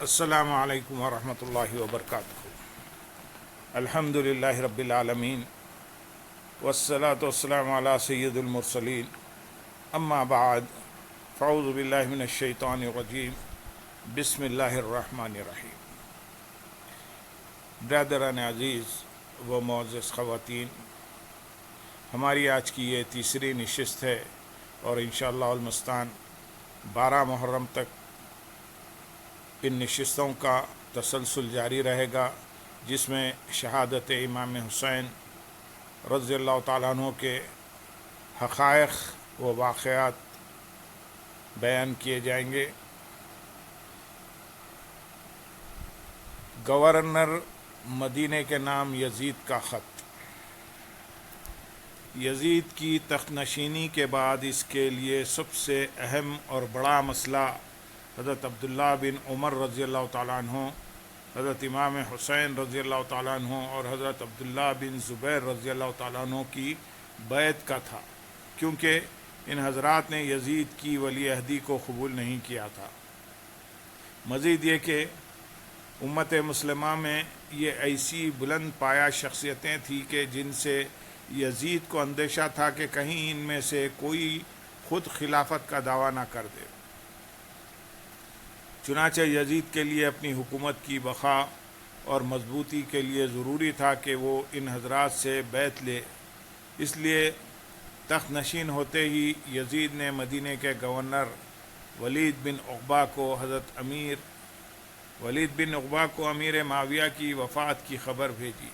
السلام علیکم ورحمۃ اللہ وبرکاتہ۔ الحمد للہ رب العالمین والصلاة والسلام علی سید المرسلین، اما بعد فاعوذ باللہ من الشیطان الرجیم، بسم اللہ الرحمن الرحیم۔ برادران عزیز و معزز خواتین، ہماری آج کی یہ تیسری نشست ہے اور انشاءاللہ المستعان 12 محرم تک ان نشستوں کا تسلسل جاری رہے گا، جس میں شہادت امام حسین رضی اللہ تعالیٰ عنہ کے حقائق و واقعات بیان کیے جائیں گے۔ گورنر مدینہ کے نام یزید کا خط۔ یزید کی تخت نشینی کے بعد اس کے لیے سب سے اہم اور بڑا مسئلہ حضرت عبداللہ بن عمر رضی اللہ تعالیٰ عنہ، حضرت امام حسین رضی اللہ تعالیٰ عنہ اور حضرت عبداللہ بن زبیر رضی اللہ تعالیٰ عنہ کی بیعت کا تھا، کیونکہ ان حضرات نے یزید کی ولی عہدی کو قبول نہیں کیا تھا۔ مزید یہ کہ امت مسلمہ میں یہ ایسی بلند پایہ شخصیتیں تھیں کہ جن سے یزید کو اندیشہ تھا کہ کہیں ان میں سے کوئی خود خلافت کا دعویٰ نہ کر دے۔ چنانچہ یزید کے لیے اپنی حکومت کی بقا اور مضبوطی کے لیے ضروری تھا کہ وہ ان حضرات سے بیعت لے۔ اس لیے تخت نشین ہوتے ہی یزید نے مدینہ کے گورنر ولید بن عقبہ کو امیر معاویہ کی وفات کی خبر بھیجی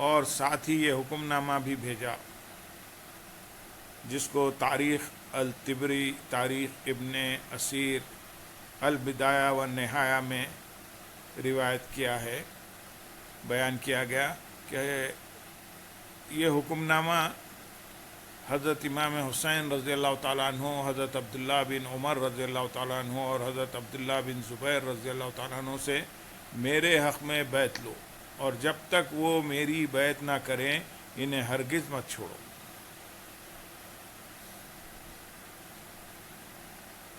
اور ساتھ ہی یہ حکم نامہ بھی بھیجا، جس کو تاریخ الطبری، تاریخ ابن اسیر، البدایہ و نہایہ میں روایت کیا ہے، بیان کیا گیا کہ یہ حکم نامہ حضرت امام حسین رضی اللہ تعالیٰ عنہ، حضرت عبداللہ بن عمر رضی اللہ تعالیٰ عنہ اور حضرت عبداللہ بن زبیر رضی اللہ تعالیٰ عنہ سے میرے حق میں بیعت لو، اور جب تک وہ میری بیعت نہ کریں انہیں ہرگز مت چھوڑو۔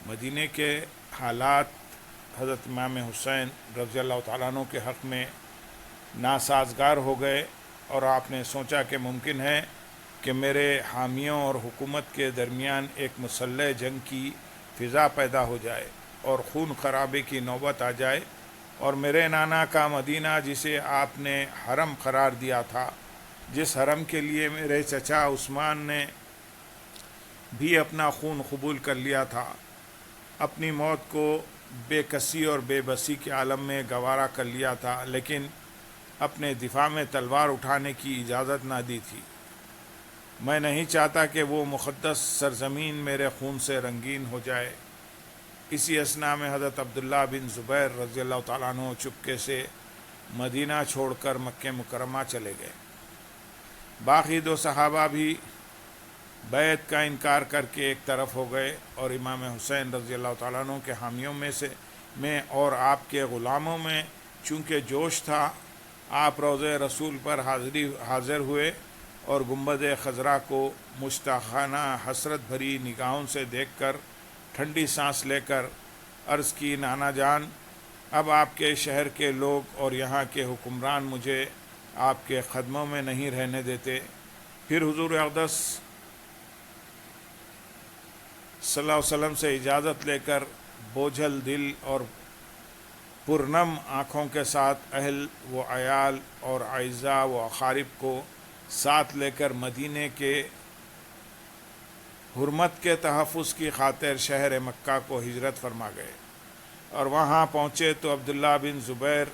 مدینہ کے حالات حضرت امام حسین رضی اللہ تعالیٰ عنہ کے حق میں ناسازگار ہو گئے، اور آپ نے سوچا کہ ممکن ہے کہ میرے حامیوں اور حکومت کے درمیان ایک مسلح جنگ کی فضا پیدا ہو جائے اور خون خرابے کی نوبت آ جائے، اور میرے نانا کا مدینہ جسے آپ نے حرم قرار دیا تھا، جس حرم کے لیے میرے چچا عثمان نے بھی اپنا خون قبول کر لیا تھا، اپنی موت کو بے کسی اور بے بسی کے عالم میں گوارا کر لیا تھا، لیکن اپنے دفاع میں تلوار اٹھانے کی اجازت نہ دی تھی۔ میں نہیں چاہتا کہ وہ مقدس سرزمین میرے خون سے رنگین ہو جائے۔ اسی اثناء میں حضرت عبداللہ بن زبیر رضی اللہ تعالیٰ عنہ چپکے سے مدینہ چھوڑ کر مکہ مکرمہ چلے گئے۔ باقی 2 صحابہ بھی بیعت کا انکار کر کے ایک طرف ہو گئے، اور امام حسین رضی اللہ تعالیٰ عنہ کے حامیوں میں اور آپ کے غلاموں میں چونکہ جوش تھا، آپ روضہ رسول پر حاضر ہوئے اور گنبد خضرا کو مشتاقانہ حسرت بھری نگاہوں سے دیکھ کر ٹھنڈی سانس لے کر عرض کی، نانا جان، اب آپ کے شہر کے لوگ اور یہاں کے حکمران مجھے آپ کے قدموں میں نہیں رہنے دیتے۔ پھر حضور اقدس صلی اللہ علیہ وسلم سے اجازت لے کر بوجھل دل اور پرنم آنکھوں کے ساتھ اہل و عیال اور اعزاء و اقارب کو ساتھ لے کر مدینہ کے حرمت کے تحفظ کی خاطر شہر مکہ کو ہجرت فرما گئے، اور وہاں پہنچے تو عبداللہ بن زبیر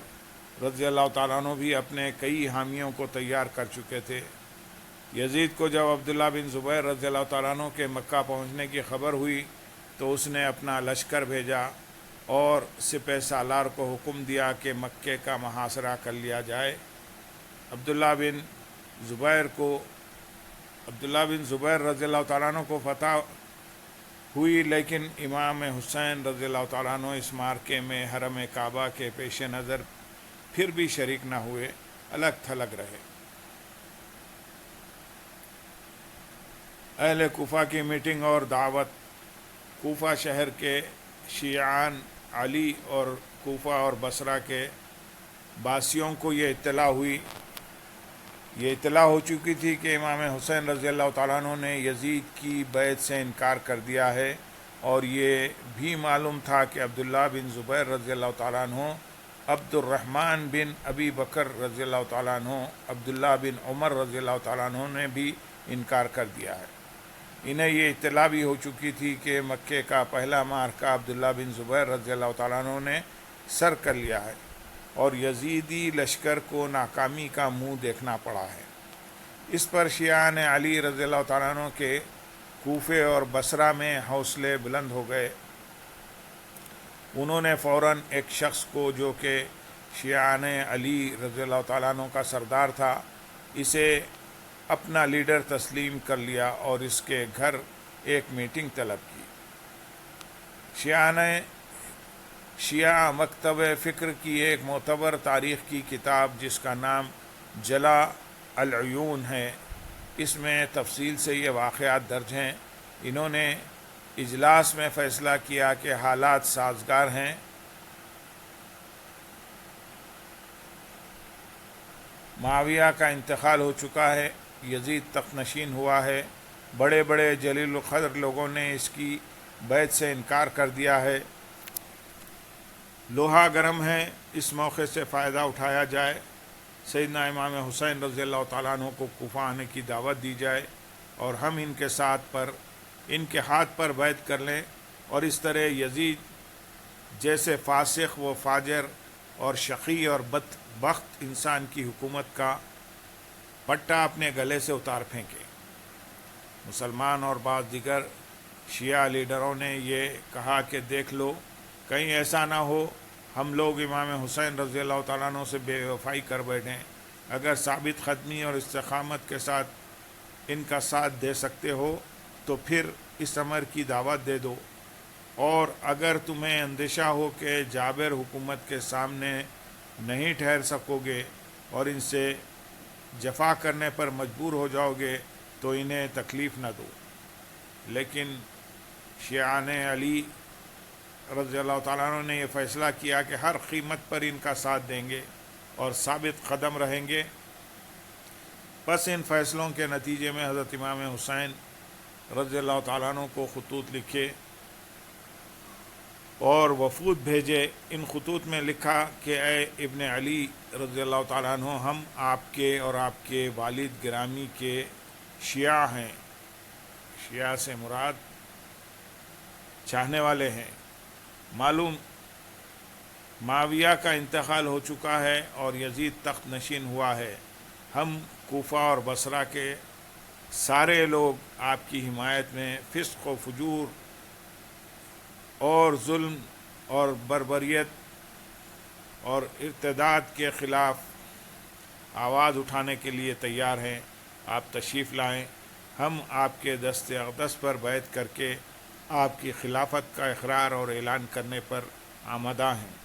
رضی اللہ تعالیٰ عنہ بھی اپنے کئی حامیوں کو تیار کر چکے تھے۔ یزید کو جب عبداللہ بن زبیر رضی اللہ تعالیٰ عنہ کے مکہ پہنچنے کی خبر ہوئی تو اس نے اپنا لشکر بھیجا اور سپہ سالار کو حکم دیا کہ مکے کا محاصرہ کر لیا جائے۔ عبداللہ بن زبیر رضی اللہ تعالیٰ عنہ کو فتح ہوئی، لیکن امام حسین رضی اللہ تعالیٰ عنہ اس معرکے میں حرم کعبہ کے پیش نظر پھر بھی شریک نہ ہوئے، الگ تھلگ رہے۔ اہل کوفہ کی میٹنگ اور دعوت۔ کوفہ شہر کے شیعان علی اور کوفہ اور بصرہ کے باسیوں کو یہ اطلاع ہو چکی تھی کہ امام حسین رضی اللہ تعالیٰ عنہ نے یزید کی بیعت سے انکار کر دیا ہے، اور یہ بھی معلوم تھا کہ عبداللہ بن زبیر رضی اللہ تعالیٰ عنہ، عبد الرحمن بن ابی بکر رضی اللہ تعالیٰ عنہ، عبداللہ بن عمر رضی اللہ تعالیٰ عنہ نے بھی انکار کر دیا ہے۔ انہیں یہ اطلاع بھی ہو چکی تھی کہ مکے کا پہلا معرکہ عبداللہ بن زبیر رضی اللہ تعالیٰ عنہ نے سر کر لیا ہے، اور یزیدی لشکر کو ناکامی کا منہ دیکھنا پڑا ہے۔ اس پر شیعان علی رضی اللہ تعالیٰ عنہ کے کوفے اور بصرہ میں حوصلے بلند ہو گئے۔ انہوں نے فوراً ایک شخص کو جو کہ شیعان علی رضی اللہ تعالیٰ عنہ کا سردار تھا، اسے اپنا لیڈر تسلیم کر لیا اور اس کے گھر ایک میٹنگ طلب کی۔ شیعہ مکتب فکر کی ایک معتبر تاریخ کی کتاب جس کا نام جلا العیون ہے، اس میں تفصیل سے یہ واقعات درج ہیں۔ انہوں نے اجلاس میں فیصلہ کیا کہ حالات سازگار ہیں، معاویہ کا انتقال ہو چکا ہے، یزید تخت نشین ہوا ہے، بڑے بڑے جلیل القدر لوگوں نے اس کی بیعت سے انکار کر دیا ہے، لوہا گرم ہے، اس موقع سے فائدہ اٹھایا جائے، سیدنا امام حسین رضی اللہ تعالیٰ عنہ کو کوفہ آنے کی دعوت دی جائے اور ہم ان کے ہاتھ پر بیعت کر لیں، اور اس طرح یزید جیسے فاسق و فاجر اور شقی اور بدبخت انسان کی حکومت کا پٹا اپنے گلے سے اتار پھینکے۔ مسلمان اور بعض دیگر شیعہ لیڈروں نے یہ کہا کہ دیکھ لو، کہیں ایسا نہ ہو ہم لوگ امام حسین رضی اللہ تعالیٰ عنہ سے بے وفائی کر بیٹھیں۔ اگر ثابت قدمی اور استقامت کے ساتھ ان کا ساتھ دے سکتے ہو تو پھر اس امر کی دعوت دے دو، اور اگر تمہیں اندیشہ ہو کہ جابر حکومت کے سامنے نہیں ٹھہر سکو گے اور ان سے جفا کرنے پر مجبور ہو جاؤ گے تو انہیں تکلیف نہ دو۔ لیکن شیعان علی رضی اللہ تعالیٰ عنہ نے یہ فیصلہ کیا کہ ہر قیمت پر ان کا ساتھ دیں گے اور ثابت قدم رہیں گے۔ پس ان فیصلوں کے نتیجے میں حضرت امام حسین رضی اللہ تعالیٰ عنہ کو خطوط لکھے اور وفود بھیجے۔ ان خطوط میں لکھا کہ اے ابن علی رضی اللہ تعالیٰ عنہ، ہم آپ کے اور آپ کے والد گرامی کے شیعہ ہیں، شیعہ سے مراد چاہنے والے ہیں۔ معلوم معاویہ کا انتقال ہو چکا ہے اور یزید تخت نشین ہوا ہے، ہم کوفہ اور بصرہ کے سارے لوگ آپ کی حمایت میں فسق و فجور اور ظلم اور بربریت اور ارتداد کے خلاف آواز اٹھانے کے لیے تیار ہیں۔ آپ تشریف لائیں، ہم آپ کے دست اقدس پر بیعت کر کے آپ کی خلافت کا اقرار اور اعلان کرنے پر آمادہ ہیں۔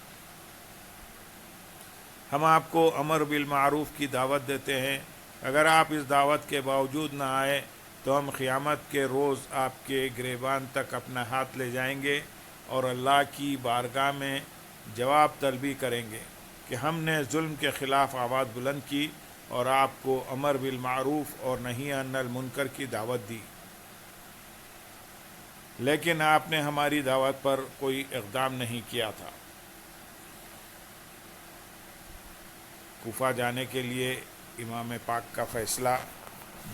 ہم آپ کو امر بالمعروف کی دعوت دیتے ہیں، اگر آپ اس دعوت کے باوجود نہ آئے تو ہم قیامت کے روز آپ کے گریبان تک اپنا ہاتھ لے جائیں گے اور اللہ کی بارگاہ میں جواب طلبی کریں گے کہ ہم نے ظلم کے خلاف آواز بلند کی اور آپ کو امر بالمعروف اور نہی عن المنکر کی دعوت دی، لیکن آپ نے ہماری دعوت پر کوئی اقدام نہیں کیا تھا۔ کوفہ جانے کے لیے امام پاک کا فیصلہ۔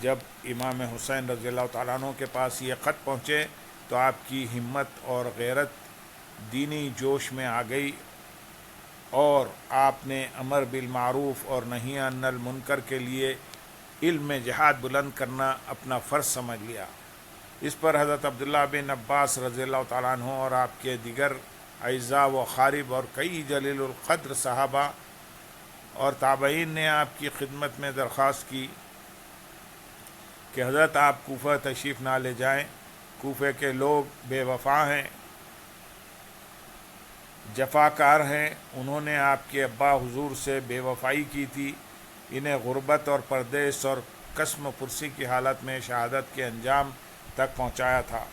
جب امام حسین رضی اللہ تعالیٰ عنہ کے پاس یہ خط پہنچے تو آپ کی ہمت اور غیرت دینی جوش میں آ گئی اور آپ نے امر بالمعروف اور نہی عن المنکر کے لیے علم میں جہاد بلند کرنا اپنا فرض سمجھ لیا۔ اس پر حضرت عبداللہ بن عباس رضی اللہ تعالیٰ عنہ اور آپ کے دیگر اعزاء و اقارب اور کئی جلیل القدر صحابہ اور تابعین نے آپ کی خدمت میں درخواست کی کہ حضرت آپ کوفہ تشریف نہ لے جائیں، کوفے کے لوگ بے وفا ہیں، جفاکار ہیں، انہوں نے آپ کے ابا حضور سے بے وفائی کی تھی، انہیں غربت اور پردیس اور قسم پرسی کی حالت میں شہادت کے انجام تک پہنچایا تھا،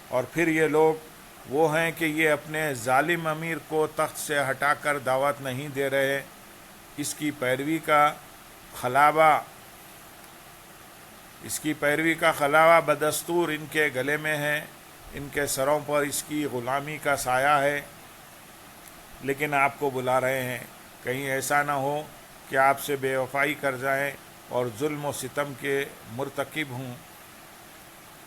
اور پھر یہ لوگ وہ ہیں کہ یہ اپنے ظالم امیر کو تخت سے ہٹا کر دعوت نہیں دے رہے، اس کی پیروی کا خلاوہ بدستور ان کے گلے میں ہے، ان کے سروں پر اس کی غلامی کا سایہ ہے، لیکن آپ کو بلا رہے ہیں، کہیں ایسا نہ ہو کہ آپ سے بے وفائی کر جائیں اور ظلم و ستم کے مرتکب ہوں۔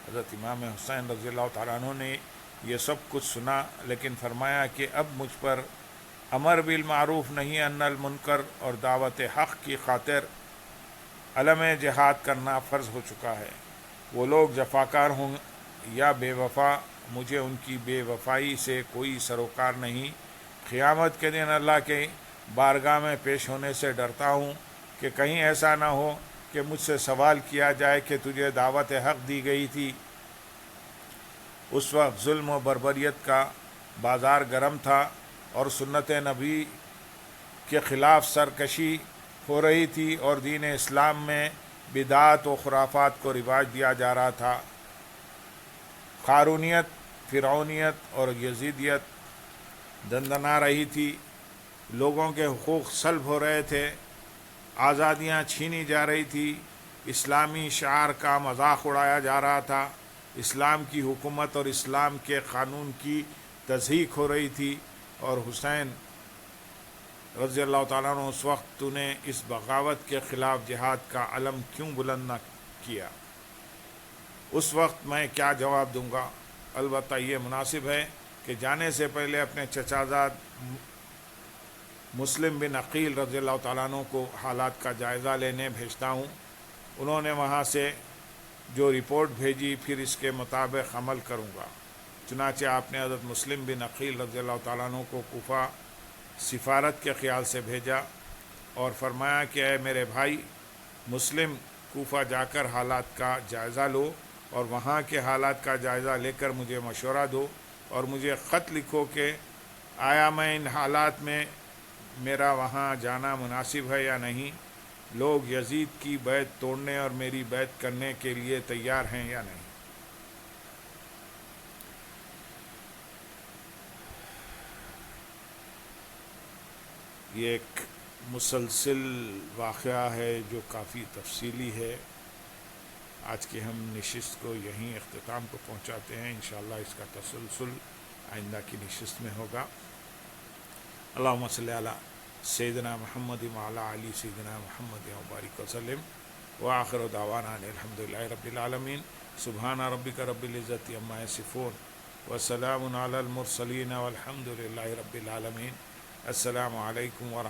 حضرت امام حسین رضی اللہ تعالیٰ عنہ نے یہ سب کچھ سنا، لیکن فرمایا کہ اب مجھ پر امر بالمعروف نہیں عن المنکر اور دعوت حق کی خاطر علم جہاد کرنا فرض ہو چکا ہے۔ وہ لوگ جفاکار ہوں یا بے وفا، مجھے ان کی بے وفائی سے کوئی سروکار نہیں۔ قیامت کے دن اللہ کے بارگاہ میں پیش ہونے سے ڈرتا ہوں کہ کہیں ایسا نہ ہو کہ مجھ سے سوال کیا جائے کہ تجھے دعوت حق دی گئی تھی۔ اس وقت ظلم و بربریت کا بازار گرم تھا اور سنت نبی کے خلاف سرکشی ہو رہی تھی اور دین اسلام میں بدعات و خرافات کو رواج دیا جا رہا تھا۔ قارونیت، فرعونیت اور یزیدیت دندنا رہی تھی، لوگوں کے حقوق سلب ہو رہے تھے، آزادیاں چھینی جا رہی تھی، اسلامی شعار کا مذاق اڑایا جا رہا تھا، اسلام کی حکومت اور اسلام کے قانون کی تضحیق ہو رہی تھی۔ اور حسین رضی اللہ تعالیٰ عنہ اس وقت تو نے اس بغاوت کے خلاف جہاد کا علم کیوں بلند نہ کیا؟ اس وقت میں کیا جواب دوں گا؟ البتہ یہ مناسب ہے کہ جانے سے پہلے اپنے چچا زاد مسلم بن عقیل رضی اللہ تعالیٰ عنہ کو حالات کا جائزہ لینے بھیجتا ہوں۔ انہوں نے وہاں سے جو رپورٹ بھیجی پھر اس کے مطابق عمل کروں گا۔ چنانچہ آپ نے حضرت مسلم بن عقیل رضی اللہ تعالیٰ عنہ کو کوفہ سفارت کے خیال سے بھیجا اور فرمایا کہ اے میرے بھائی مسلم، کوفہ جا کر حالات کا جائزہ لو اور وہاں کے حالات کا جائزہ لے کر مجھے مشورہ دو اور مجھے خط لکھو کہ آیا میں ان حالات میں میرا وہاں جانا مناسب ہے یا نہیں، لوگ یزید کی بیعت توڑنے اور میری بیعت کرنے کے لیے تیار ہیں یا نہیں۔ یہ ایک مسلسل واقعہ ہے جو کافی تفصیلی ہے۔ آج کی ہم نشست کو یہیں اختتام کو پہنچاتے ہیں، انشاءاللہ اس کا تسلسل آئندہ کی نشست میں ہوگا۔ اللہم صلی علی سیدنا محمد وعلی آل سیدنا محمد وبارک وسلم، وآخر دعوانا ان الحمدللہ رب العالمین۔ سبحان ربک رب العزت عما یصفون وسلام علی المرسلین والحمدللہ رب العالمین۔ السلام علیکم ورحمۃ